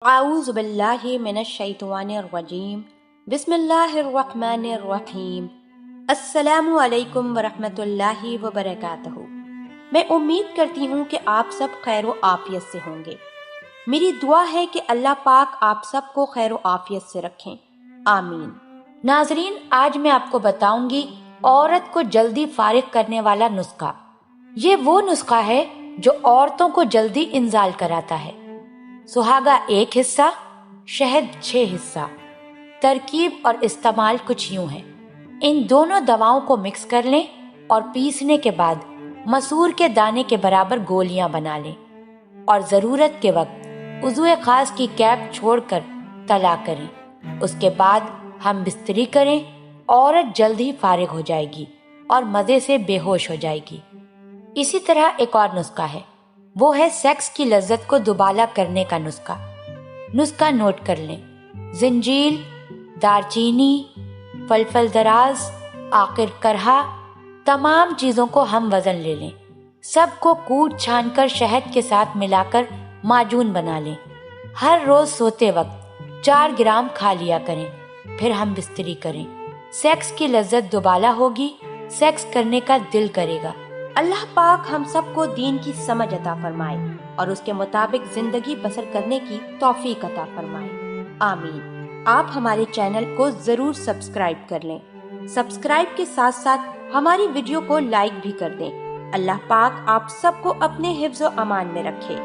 اعوذ باللہ من الشیطان الرجیم بسم اللہ الرحمن الرحیم السلام علیکم ورحمۃ اللہ وبرکاتہ۔ میں امید کرتی ہوں کہ آپ سب خیر و عافیت سے ہوں گے۔ میری دعا ہے کہ اللہ پاک آپ سب کو خیر و عافیت سے رکھیں، آمین۔ ناظرین، آج میں آپ کو بتاؤں گی عورت کو جلدی فارغ کرنے والا نسخہ۔ یہ وہ نسخہ ہے جو عورتوں کو جلدی انزال کراتا ہے۔ سہاگا 1 حصہ، شہد 6 حصہ۔ ترکیب اور استعمال کچھ یوں ہے۔ ان دونوں دواؤں کو مکس کر لیں اور پیسنے کے بعد مسور کے دانے کے برابر گولیاں بنا لیں اور ضرورت کے وقت عضو خاص کی کیپ چھوڑ کر تلا کریں۔ اس کے بعد ہم بستری کریں، عورت جلد ہی فارغ ہو جائے گی اور مزے سے بے ہوش ہو جائے گی۔ اسی طرح ایک اور نسخہ ہے، وہ ہے سیکس کی لذت کو دوبالا کرنے کا نسخہ۔ نسخہ نوٹ کر لیں۔ زنجیل، دارچینی، فلفل دراز، آخر کرہا، تمام چیزوں کو ہم وزن لے لیں۔ سب کو کوٹ چھان کر شہد کے ساتھ ملا کر معجون بنا لیں۔ ہر روز سوتے وقت 4 گرام کھا لیا کریں، پھر ہم بستری کریں۔ سیکس کی لذت دوبالا ہوگی، سیکس کرنے کا دل کرے گا۔ اللہ پاک ہم سب کو دین کی سمجھ عطا فرمائے اور اس کے مطابق زندگی بسر کرنے کی توفیق عطا فرمائے، آمین۔ آپ ہمارے چینل کو ضرور سبسکرائب کر لیں۔ سبسکرائب کے ساتھ ساتھ ہماری ویڈیو کو لائک بھی کر دیں۔ اللہ پاک آپ سب کو اپنے حفظ و امان میں رکھے۔